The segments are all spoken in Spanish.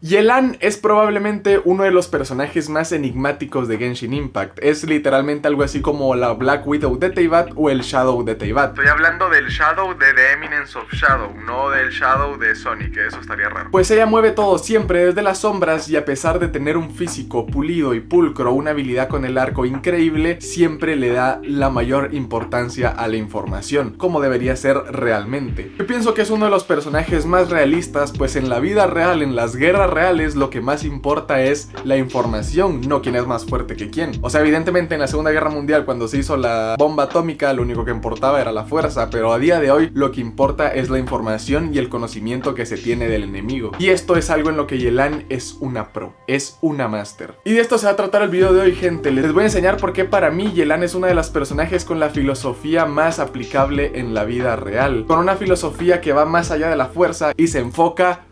Yelan es probablemente uno de los personajes más enigmáticos de Genshin Impact. Es literalmente algo así como la Black Widow de Teyvat o el Shadow de Teyvat. Estoy hablando del Shadow de The Eminence of Shadow, no del Shadow de Sonic, que eso estaría raro. Pues ella mueve todo siempre desde las sombras y a pesar de tener un físico pulido y pulcro, una habilidad con el arco increíble, siempre le da la mayor importancia a la información, como debería ser realmente. Yo pienso que es uno de los personajes más realistas, pues en la vida real, en las guerras reales, lo que más importa es la información, no quién es más fuerte que quién. O sea, evidentemente en la Segunda Guerra Mundial, cuando se hizo la bomba atómica, lo único que importaba era la fuerza, pero a día de hoy lo que importa es la información y el conocimiento que se tiene del enemigo. Y esto es algo en lo que Yelan es una pro, es una máster. Y de esto se va a tratar el video de hoy, gente. Les voy a enseñar por qué para mí Yelan es una de las personajes con la filosofía más aplicable en la vida real, con una filosofía que va más allá de la fuerza y se enfoca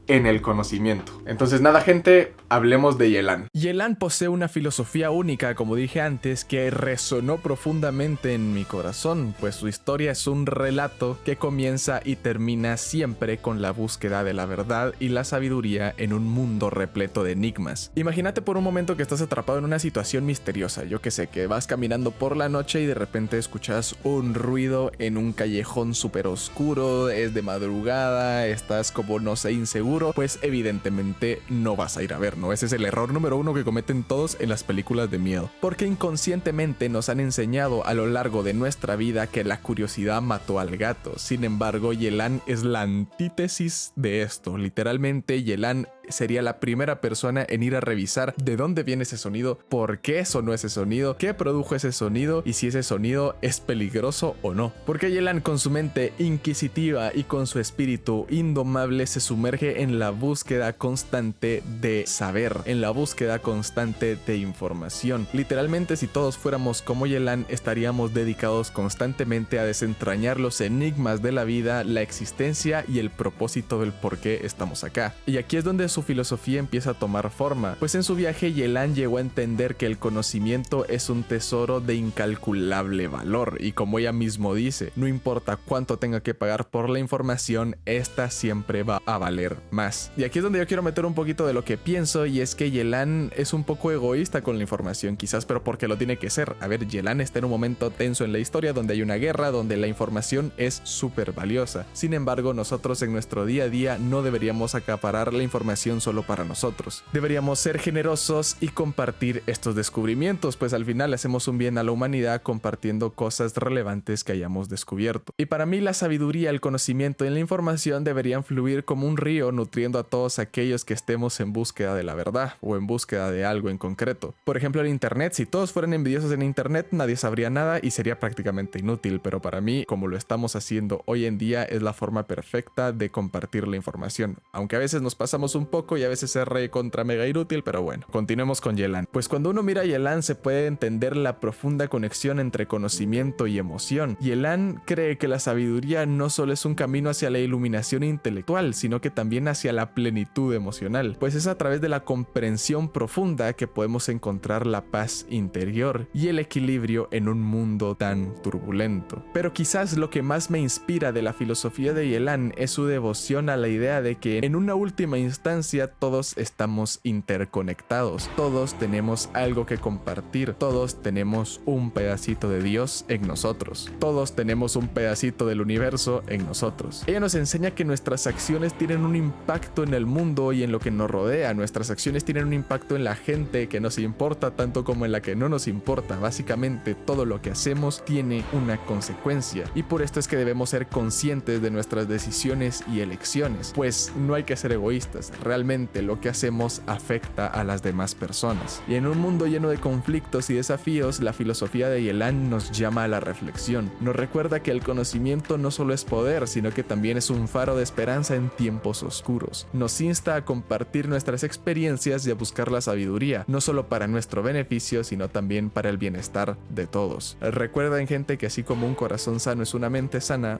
en el conocimiento. Entonces nada, gente, hablemos de Yelan. Yelan posee una filosofía única, como dije antes, que resonó profundamente en mi corazón, pues su historia es un relato que comienza y termina siempre con la búsqueda de la verdad y la sabiduría en un mundo repleto de enigmas. Imagínate por un momento que estás atrapado en una situación misteriosa, yo que sé, que vas caminando por la noche y de repente escuchas un ruido en un callejón súper oscuro, es de madrugada, estás como, no sé, inseguro, pues evidentemente no vas a ir a ver, ¿no? Ese es el error número uno que cometen todos en las películas de miedo, porque inconscientemente nos han enseñado a lo largo de nuestra vida que la curiosidad mató al gato. Sin embargo, Yelan es la antítesis de esto. Literalmente, Yelan sería la primera persona en ir a revisar de dónde viene ese sonido, por qué sonó ese sonido, qué produjo ese sonido y si ese sonido es peligroso o no. Porque Yelan, con su mente inquisitiva y con su espíritu indomable, se sumerge en la búsqueda constante de saber, en la búsqueda constante de información. Literalmente, si todos fuéramos como Yelan, estaríamos dedicados constantemente a desentrañar los enigmas de la vida, la existencia y el propósito del por qué estamos acá. Y aquí es donde su filosofía empieza a tomar forma, pues en su viaje Yelan llegó a entender que el conocimiento es un tesoro de incalculable valor, y como ella mismo dice, no importa cuánto tenga que pagar por la información, esta siempre va a valer más. Y aquí es donde yo quiero meter un poquito de lo que pienso, y es que Yelan es un poco egoísta con la información, quizás, pero porque lo tiene que ser. A ver, Yelan está en un momento tenso en la historia donde hay una guerra, donde la información es súper valiosa. Sin embargo, nosotros en nuestro día a día no deberíamos acaparar la información solo para nosotros. Deberíamos ser generosos y compartir estos descubrimientos, pues al final hacemos un bien a la humanidad compartiendo cosas relevantes que hayamos descubierto. Y para mí la sabiduría, el conocimiento y la información deberían fluir como un río, nutriendo a todos aquellos que estemos en búsqueda de la verdad o en búsqueda de algo en concreto. Por ejemplo, en internet, si todos fueran envidiosos en internet, nadie sabría nada y sería prácticamente inútil, pero para mí, como lo estamos haciendo hoy en día, es la forma perfecta de compartir la información, aunque a veces nos pasamos un poco y a veces es re contra mega inútil, pero bueno, continuemos con Yelan. Pues cuando uno mira a Yelan se puede entender la profunda conexión entre conocimiento y emoción. Yelan cree que la sabiduría no solo es un camino hacia la iluminación intelectual, sino que también hacia la plenitud emocional, pues es a través de la comprensión profunda que podemos encontrar la paz interior y el equilibrio en un mundo tan turbulento. Pero quizás lo que más me inspira de la filosofía de Yelan es su devoción a la idea de que en una última instancia todos estamos interconectados, todos tenemos algo que compartir, todos tenemos un pedacito de Dios en nosotros, todos tenemos un pedacito del universo en nosotros. Ella nos enseña que nuestras acciones tienen un impacto en el mundo y en lo que nos rodea. Nuestras acciones tienen un impacto en la gente que nos importa tanto como en la que no nos importa. Básicamente todo lo que hacemos tiene una consecuencia, y por esto es que debemos ser conscientes de nuestras decisiones y elecciones, pues no hay que ser egoístas. Realmente lo que hacemos afecta a las demás personas. Y en un mundo lleno de conflictos y desafíos, la filosofía de Yelan nos llama a la reflexión. Nos recuerda que el conocimiento no solo es poder, sino que también es un faro de esperanza en tiempos oscuros. Nos insta a compartir nuestras experiencias y a buscar la sabiduría, no solo para nuestro beneficio, sino también para el bienestar de todos. Recuerden, gente, que así como un corazón sano es una mente sana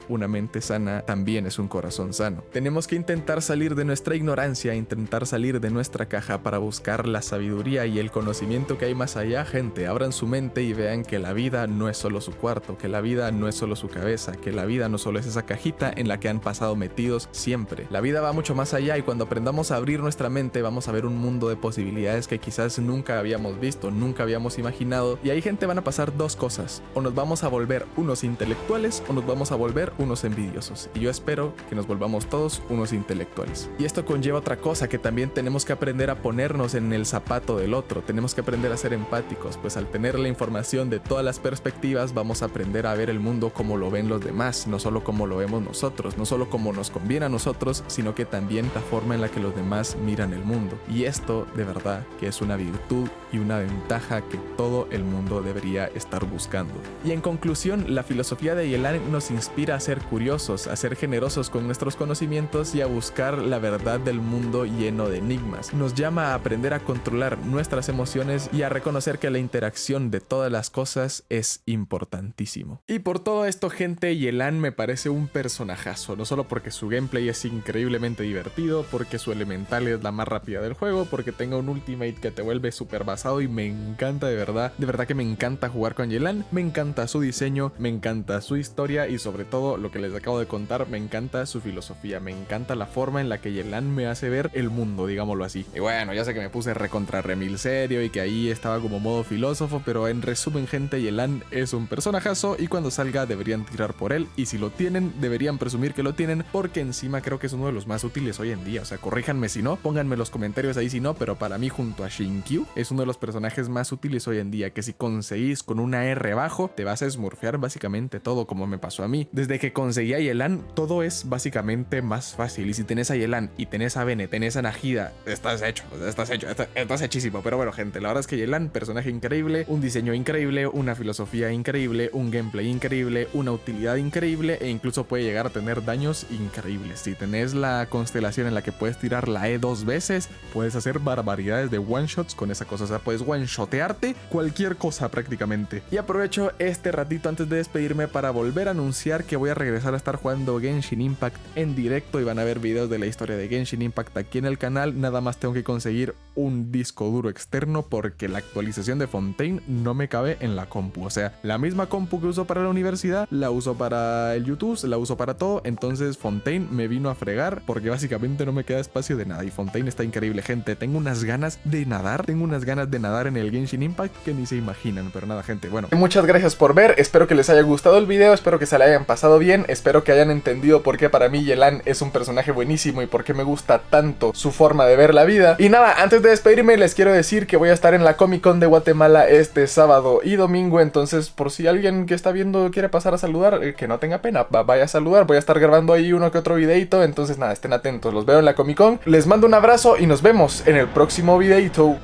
también es un corazón sano. Tenemos que intentar salir de nuestra ignorancia, intentar salir de nuestra caja, para buscar la sabiduría y el conocimiento que hay más allá, gente, abran su mente y vean que la vida no es solo su cuarto, que la vida no es solo su cabeza, que la vida no solo es esa cajita en la que han pasado metidos siempre. La vida va mucho más allá y cuando aprendamos a abrir nuestra mente vamos a ver un mundo de posibilidades que quizás nunca habíamos visto, nunca habíamos imaginado. Y ahí, gente, van a pasar dos cosas: o nos vamos a volver unos intelectuales o nos vamos a volver unos envidiosos. Y yo espero que nos volvamos todos unos intelectuales. Y esto conlleva otra cosa, que también tenemos que aprender a ponernos en el zapato del otro. Tenemos que aprender a ser empáticos, pues al tener la información de todas las perspectivas vamos a aprender a ver el mundo como lo ven los demás, no solo como lo vemos nosotros, no solo como nos conviene a nosotros, sino que también la forma en la que los demás miran el mundo. Y esto de verdad que es una virtud y una ventaja que todo el mundo debería estar buscando. Y en conclusión, la filosofía de Yelan nos inspira a ser curiosos, a ser generosos con nuestros conocimientos y a buscar la verdad del mundo lleno de enigmas. Nos llama a aprender a controlar nuestras emociones y a reconocer que la interacción de todas las cosas es importantísimo. Y por todo esto, gente, Yelan me parece un personajazo, no solo porque su gameplay es increíblemente divertido, porque su elemental es la más rápida del juego, porque tenga un ultimate que te vuelve súper basado y me encanta de verdad que me encanta jugar con Yelan, me encanta su diseño, me encanta su historia y sobre todo lo que les acabo de contar, me encanta su filosofía, me encanta la forma en la que Yelan me hace ver el mundo, digámoslo así. Y bueno, ya sé que me puse recontra remil serio y que ahí estaba como modo filósofo, pero en resumen, gente, Yelan es un personajazo y cuando salga deberían tirar por él, y si lo tienen deberían presumir que lo tienen, porque encima creo que es uno de los más útiles hoy en día. O sea, corríjanme si no, pónganme los comentarios ahí si no, pero para mí junto a Shinkyu es uno de los personajes más útiles hoy en día, que si conseguís con una R bajo te vas a smurfear básicamente todo, como me pasó a mí. Desde que conseguí a Yelan todo es básicamente más fácil, y si tenés a Yelan y tenés a Bene, tenés a Nahida, estás hechísimo. Pero bueno, gente, la verdad es que Yelan, personaje increíble, un diseño increíble, una filosofía increíble, un gameplay increíble, una utilidad increíble e incluso puede llegar a tener daños increíbles. Si tenés la constelación en la que puedes tirar la E 2 veces, puedes hacer barbaridades de one shots con esa cosa. O sea, puedes one shotearte cualquier cosa prácticamente. Y aprovecho este ratito antes de despedirme para volver a anunciar que voy a regresar a estar jugando Genshin Impact en directo y van a ver videos de la historia de Genshin Impact aquí en el canal. Nada más tengo que conseguir un disco duro externo porque la actualización de Fontaine no me cabe en la compu. O sea, la misma compu que uso para la universidad la uso para el YouTube, la uso para todo. Entonces Fontaine me vino a fregar porque básicamente no me queda espacio de nada. Y Fontaine está increíble, gente. Tengo unas ganas de nadar en el Genshin Impact que ni se imaginan. Pero nada, gente, bueno, muchas gracias por ver. Espero que les haya gustado el video, espero que se la hayan pasado bien, espero que hayan entendido por qué para mí Yelan es un personaje buenísimo y por qué me gusta tanto su forma de ver la vida. Y nada, antes de despedirme les quiero decir que voy a estar en la Comic Con de Guatemala este sábado y domingo, entonces por si alguien que está viendo quiere pasar a saludar, que no tenga pena, vaya a saludar. Voy a estar grabando ahí uno que otro videito, entonces nada, estén atentos, los veo en la Comic Con, les mando un abrazo y nos vemos en el próximo videito.